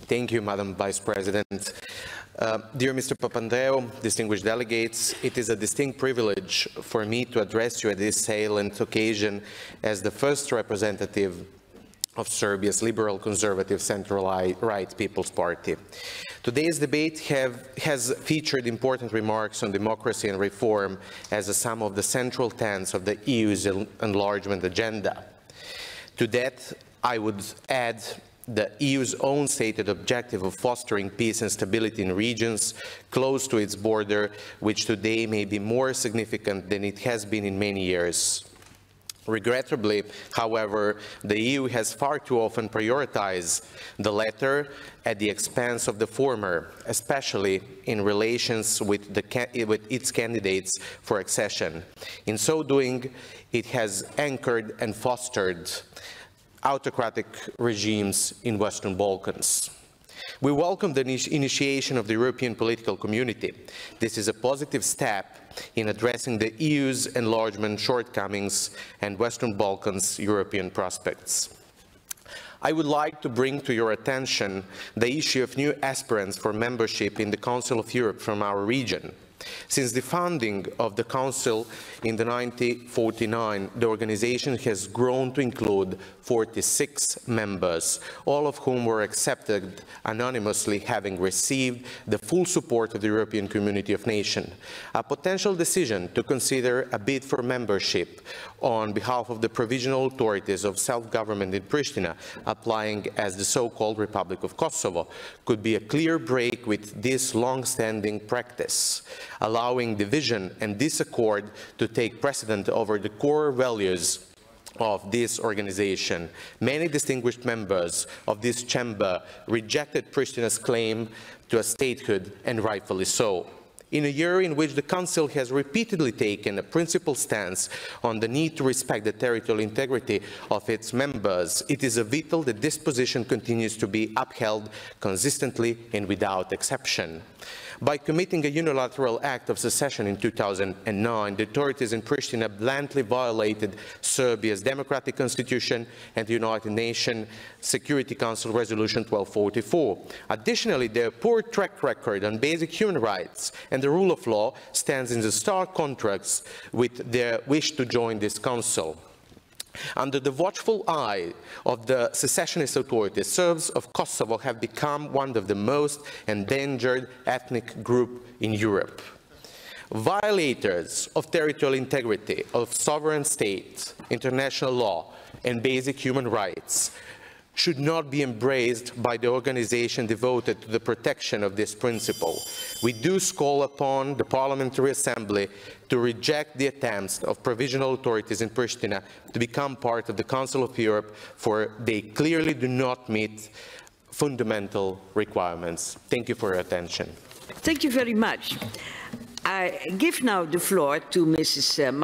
Thank you, Madam Vice President. Dear Mr. Papandreou, distinguished delegates, it is a distinct privilege for me to address you at this salient occasion as the first representative of Serbia's liberal conservative central-right People's Party. Today's debate has featured important remarks on democracy and reform as some of the central tenets of the EU's enlargement agenda. To that, I would add the EU's own stated objective of fostering peace and stability in regions close to its border, which today may be more significant than it has been in many years. Regrettably, however, the EU has far too often prioritized the latter at the expense of the former, especially in relations with its candidates for accession. In so doing, it has anchored and fostered autocratic regimes in Western Balkans. We welcome the initiation of the European political community. This is a positive step in addressing the EU's enlargement shortcomings and Western Balkans' European prospects. I would like to bring to your attention the issue of new aspirants for membership in the Council of Europe from our region. Since the founding of the Council in 1949, the organization has grown to include 46 members, all of whom were accepted anonymously, having received the full support of the European Community of Nations. A potential decision to consider a bid for membership on behalf of the provisional authorities of self-government in Pristina, applying as the so-called Republic of Kosovo, could be a clear break with this long-standing practice, allowing division and disaccord to take precedent over the core values of this organization. Many distinguished members of this chamber rejected Pristina's claim to a statehood, and rightfully so. In a year in which the Council has repeatedly taken a principled stance on the need to respect the territorial integrity of its members, it is vital that this position continues to be upheld consistently and without exception. By committing a unilateral act of secession in 2009, the authorities in Pristina bluntly violated Serbia's democratic constitution and the United Nations Security Council Resolution 1244. Additionally, their poor track record on basic human rights and the rule of law stands in stark contrast with their wish to join this council. Under the watchful eye of the secessionist authorities, Serbs of Kosovo have become one of the most endangered ethnic groups in Europe. Violators of territorial integrity, of sovereign states, international law, and basic human rights should not be embraced by the organization devoted to the protection of this principle. We do call upon the Parliamentary Assembly to reject the attempts of provisional authorities in Pristina to become part of the Council of Europe, for they clearly do not meet fundamental requirements. Thank you for your attention. Thank you very much. I give now the floor to Mrs.